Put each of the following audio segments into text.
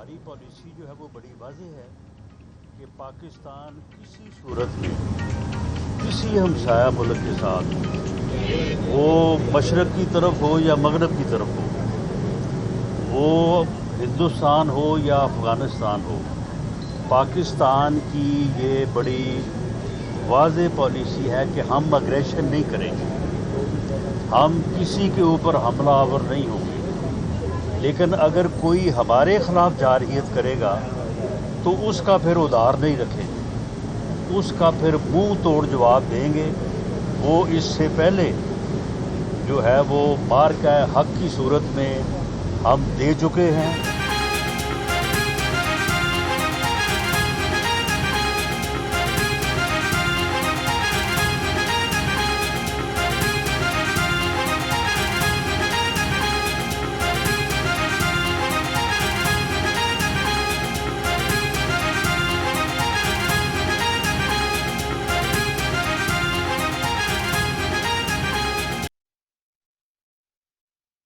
ہماری پالیسی جو ہے وہ بڑی واضح ہے کہ پاکستان کسی صورت میں کسی ہمسایہ ملک کے ساتھ وہ مشرق کی طرف ہو یا مغرب کی طرف ہو، وہ ہندوستان ہو یا افغانستان ہو، پاکستان کی یہ بڑی واضح پالیسی ہے کہ ہم اگریشن نہیں کریں گے، ہم کسی کے اوپر حملہ آور نہیں ہوں گے، لیکن اگر کوئی ہمارے خلاف جارحیت کرے گا تو اس کا پھر ادار نہیں رکھیں گے، اس کا پھر منہ توڑ جواب دیں گے۔ وہ اس سے پہلے جو ہے وہ مارکہ حق کی صورت میں ہم دے چکے ہیں۔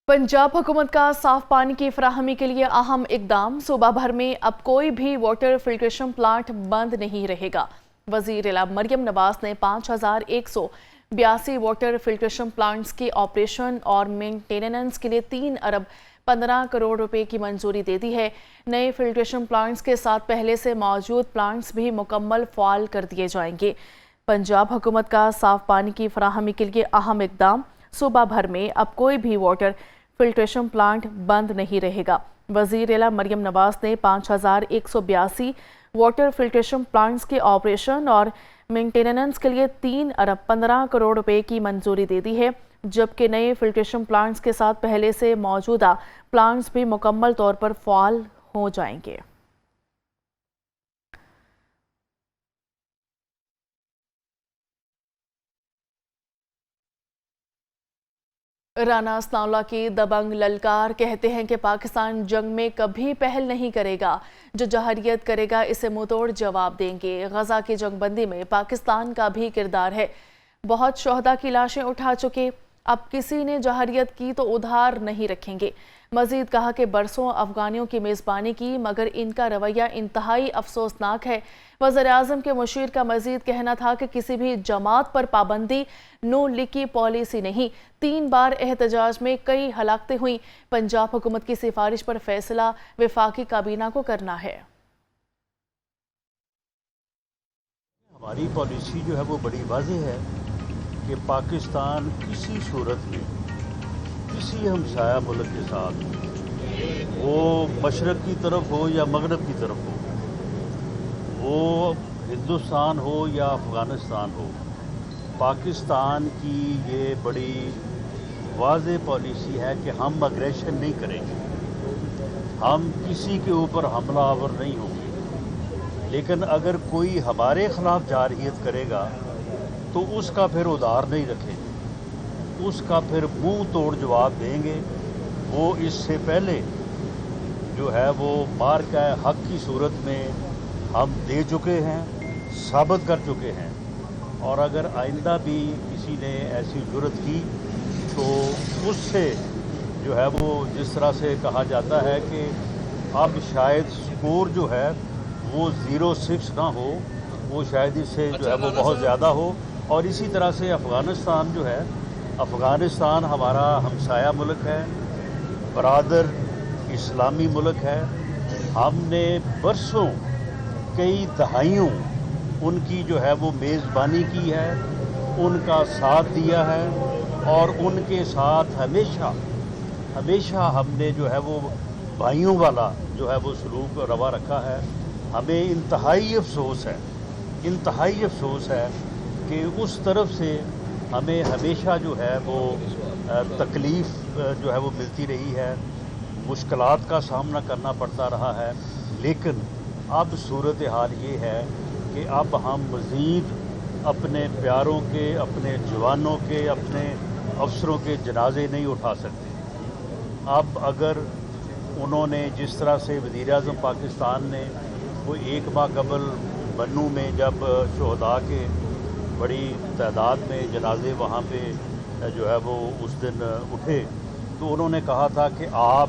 پنجاب حکومت کا صاف پانی کی فراہمی کے لیے اہم اقدام، صوبہ بھر میں اب کوئی بھی واٹر فلٹریشن پلانٹ بند نہیں رہے گا۔ وزیر اعلیٰ مریم نواز نے 5182 واٹر فلٹریشن پلانٹس کی آپریشن اور مینٹیننس کے لیے 3 ارب 15 کروڑ روپے کی منظوری دے دی ہے۔ نئے فلٹریشن پلانٹس کے ساتھ پہلے سے موجود پلانٹس بھی مکمل فعال کر دیے جائیں گے۔ پنجاب حکومت کا صاف پانی کی فراہمی کے لیے اہم اقدام، صوبہ بھر میں اب کوئی بھی واٹر فلٹریشن پلانٹ بند نہیں رہے گا۔ وزیر اعلیٰ مریم نواز نے 5182 واٹر فلٹریشن پلانٹس کے آپریشن اور مینٹیننس کے لیے 3 ارب 15 کروڑ روپے کی منظوری دے دی ہے، جبکہ نئے فلٹریشن پلانٹس کے ساتھ پہلے سے موجودہ پلانٹس بھی مکمل طور پر فعال ہو جائیں گے۔ رانا ثناء اللہ کی دبنگ للکار کہتے ہیں کہ پاکستان جنگ میں کبھی پہل نہیں کرے گا، جو جوہریت کرے گا اسے منہ توڑ جواب دیں گے۔ غزہ کی جنگ بندی میں پاکستان کا بھی کردار ہے، بہت شہداء کی لاشیں اٹھا چکے، اب کسی نے جوہریت کی تو ادھار نہیں رکھیں گے۔ مزید کہا کہ برسوں افغانیوں کی میزبانی کی مگر ان کا رویہ انتہائی افسوسناک ہے۔ وزیر اعظم کے مشیر کا مزید کہنا تھا کہ کسی بھی جماعت پر پابندی نو لیگ کی پالیسی نہیں۔ 3 بار احتجاج میں کئی ہلاکتیں ہوئیں، پنجاب حکومت کی سفارش پر فیصلہ وفاقی کابینہ کو کرنا ہے۔ ہماری پالیسی جو ہے وہ بڑی واضح ہے کہ پاکستان کسی صورت میں کسی ہمسایہ ملک کے ساتھ وہ مشرق کی طرف ہو یا مغرب کی طرف ہو، وہ ہندوستان ہو یا افغانستان ہو، پاکستان کی یہ بڑی واضح پالیسی ہے کہ ہم اگریشن نہیں کریں گے، ہم کسی کے اوپر حملہ آور نہیں ہوں گے، لیکن اگر کوئی ہمارے خلاف جارحیت کرے گا تو اس کا پھر ادار نہیں رکھیں گے، اس کا پھر منہ توڑ جواب دیں گے۔ وہ اس سے پہلے جو ہے وہ مارکہ حق کی صورت میں ہم دے چکے ہیں، ثابت کر چکے ہیں، اور اگر آئندہ بھی کسی نے ایسی جرت کی تو اس سے جو ہے وہ جس طرح سے کہا جاتا ہے کہ اب شاید سکور جو ہے وہ 0-6 نہ ہو، وہ شاید اس سے جو ہے وہ بہت زیادہ ہو۔ اور اسی طرح سے افغانستان جو ہے، افغانستان ہمارا ہمسایہ ملک ہے، برادر اسلامی ملک ہے، ہم نے برسوں کئی دہائیوں ان کی جو ہے وہ میزبانی کی ہے، ان کا ساتھ دیا ہے، اور ان کے ساتھ ہمیشہ ہم نے جو ہے وہ بھائیوں والا جو ہے وہ سلوک روا رکھا ہے۔ ہمیں انتہائی افسوس ہے کہ اس طرف سے ہمیں ہمیشہ جو ہے وہ تکلیف جو ہے وہ ملتی رہی ہے، مشکلات کا سامنا کرنا پڑتا رہا ہے، لیکن اب صورتحال یہ ہے کہ اب ہم مزید اپنے پیاروں کے، اپنے جوانوں کے، اپنے افسروں کے جنازے نہیں اٹھا سکتے۔ اب اگر انہوں نے جس طرح سے وزیر اعظم پاکستان نے وہ 1 ماہ قبل بنوں میں جب شہداء کے بڑی تعداد میں جنازے وہاں پہ جو ہے وہ اس دن اٹھے، تو انہوں نے کہا تھا کہ آپ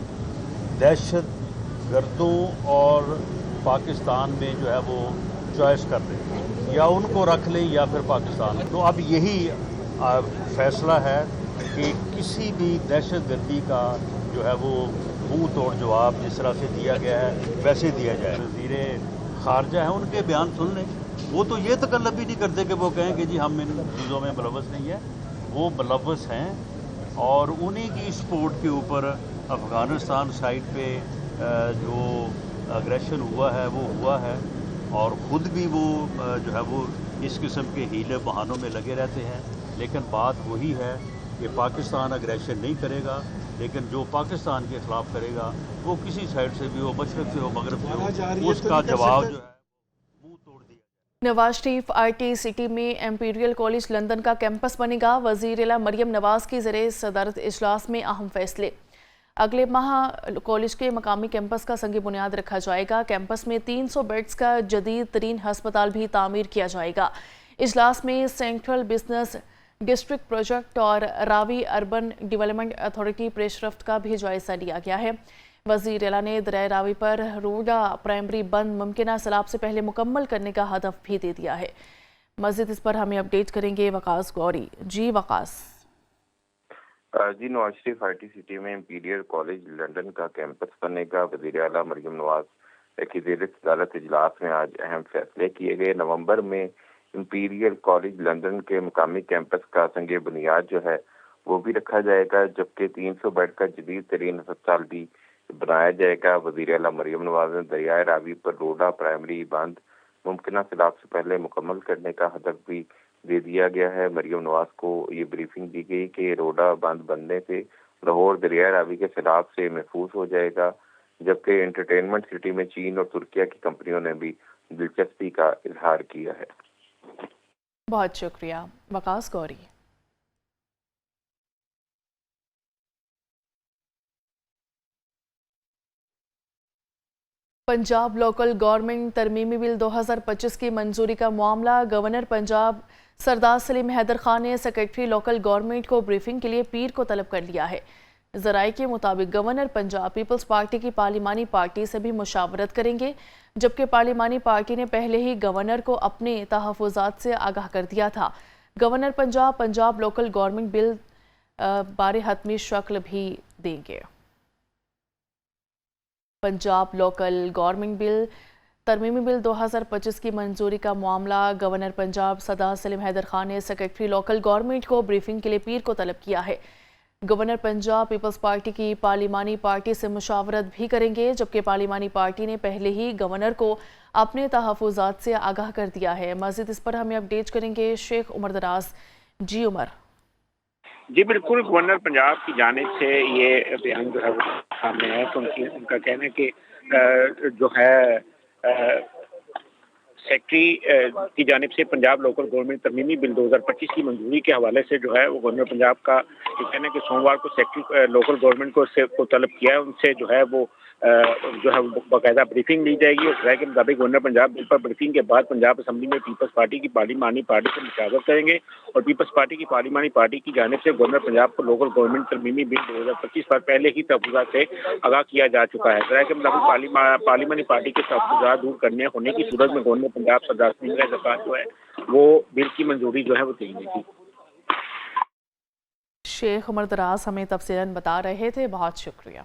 دہشت گردوں اور پاکستان میں جو ہے وہ چوائس کر لیں، یا ان کو رکھ لیں یا پھر پاکستان. تو اب یہی فیصلہ ہے کہ کسی بھی دہشت گردی کا جو ہے وہ منہ توڑ جواب جس طرح سے دیا گیا ہے ویسے دیا جائے. وزیر خارجہ ہیں، ان کے بیان سن لیں. وہ تو یہ تکلف بھی نہیں کرتے کہ وہ کہیں کہ جی ہم ان چیزوں میں ملوث نہیں ہیں. وہ ملوث ہیں اور انہی کی سپورٹ کے اوپر افغانستان سائٹ پہ جو اگریشن ہوا ہے وہ ہوا ہے، اور خود بھی وہ جو ہے وہ اس قسم کے ہیلے بہانوں میں لگے رہتے ہیں. لیکن بات وہی ہے کہ پاکستان اگریشن نہیں کرے گا، لیکن جو پاکستان کے خلاف کرے گا وہ کسی سائڈ سے بھی ہو، مشرق سے ہو، مغرب سے ہو، اس کا جواب جو ہے منہ توڑ دیا. نواز شریف RT سٹی میں امپیریل کالج لندن کا کیمپس بنے گا. وزیر اعلیٰ مریم نواز کی زیر صدارت اجلاس میں اہم فیصلے. اگلے ماہ کالج کے مقامی کیمپس کا سنگ بنیاد رکھا جائے گا. کیمپس میں 300 بیڈز کا جدید ترین ہسپتال بھی تعمیر کیا جائے گا. اجلاس میں سینٹرل بزنس ڈسٹرکٹ پروجیکٹ اور راوی اربن ڈیولپمنٹ اتھارٹی پیش رفت کا بھی جائزہ لیا گیا ہے. وزیر اعلیٰ نے دریائے راوی پر روڈا پرائمری بند ممکنہ سیلاب سے پہلے مکمل کرنے کا ہدف بھی دے دیا ہے. مزید اس پر ہمیں اپڈیٹ کریں گے وقاص گوری. جی وقاص. جی، نواز شریف RT سٹی میں امپیریل کالج لندن کا کیمپس بنے گا. وزیر اعلیٰ مریم نواز کی زیر صدارت اجلاس میں آج اہم فیصلے کیے گئے. نومبر میں امپیریل کالج لندن کے مقامی کیمپس کا سنگ بنیاد جو ہے وہ بھی رکھا جائے گا، جبکہ 300 بیڈ کا جدید ترین ہسپتال بھی بنایا جائے گا. وزیر اعلیٰ مریم نواز نے دریائے راوی پر روڈا پرائمری باندھ ممکنہ سیلاب سے پہلے مکمل کرنے کا ہدف بھی دے دیا گیا ہے. مریم نواز کو یہ بریفنگ دی گئی کہ روڈا باندھ بننے سے لاہور دریائے راوی کے سیلاب سے محفوظ ہو جائے گا، جبکہ انٹرٹینمنٹ سٹی میں چین اور ترکیہ کی کمپنیوں نے بھی دلچسپی کا اظہار کیا ہے. بہت شکریہ وقاص گوری. پنجاب لوکل گورنمنٹ ترمیمی بل 2025 کی منظوری کا معاملہ. گورنر پنجاب سردار سلیم حیدر خان نے سیکرٹری لوکل گورنمنٹ کو بریفنگ کے لیے پیر کو طلب کر لیا ہے. ذرائع کے مطابق گورنر پنجاب پیپلز پارٹی کی پارلیمانی پارٹی سے بھی مشاورت کریں گے، جبکہ پارلیمانی پارٹی نے پہلے ہی گورنر کو اپنے تحفظات سے آگاہ کر دیا تھا. گورنر پنجاب لوکل گورنمنٹ بل بارے حتمی شکل بھی دیں گے. پنجاب لوکل گورنمنٹ بل ترمیمی بل 2025 کی منظوری کا معاملہ. گورنر پنجاب سردار سلیم حیدر خان نے سیکرٹری لوکل گورنمنٹ کو بریفنگ کے لیے پیر کو طلب کیا ہے. گورنر پنجاب پیپلز پارٹی کی پارلیمانی پارٹی سے مشاورت بھی کریں گے، جبکہ پارلیمانی پارٹی نے پہلے ہی گورنر کو اپنے تحفظات سے آگاہ کر دیا ہے. مزید اس پر ہمیں اپڈیٹ کریں گے شیخ عمر دراز. جی عمر. جی بالکل، گورنر پنجاب کی جانب سے یہ بیان جو ہے وہ سامنے ہے. تو ان کا کہنا ہے کہ جو ہے سیکٹری کی جانب سے پنجاب لوکل گورنمنٹ ترمیمی بل 2025 کی منظوری کے حوالے سے جو ہے وہ گورنر پنجاب کا یہ کہنا ہے کہ سوموار کو سیکٹری لوکل گورنمنٹ کو طلب کیا ہے، ان سے جو ہے وہ باقاعدہ بریفنگ لی جائے گی. اور رائے کے مطابق گورنر پنجاب بل پر بریفنگ کے بعد پنجاب اسمبلی میں پیپلز پارٹی کی پارلیمانی پارٹی سے مشاورت کریں گے، اور پیپلز پارٹی کی پارلیمانی پارٹی کی جانب سے گورنر پنجاب کو لوکل گورنمنٹ ترمیمی بل 2025 پر پہلے ہی تحفظات سے آگاہ کیا جا چکا ہے. رائے کے مطابق پارلیمانی پارٹی کے تحفظات دور کرنے ہونے کی صورت میں گورنر پنجاب سردار سلیم حیدر خان جو ہے وہ بل کی منظوری جو ہے وہ دیں گے. شیخ عمر دراز ہمیں تفصیلاً بتا رہے تھے. بہت شکریہ.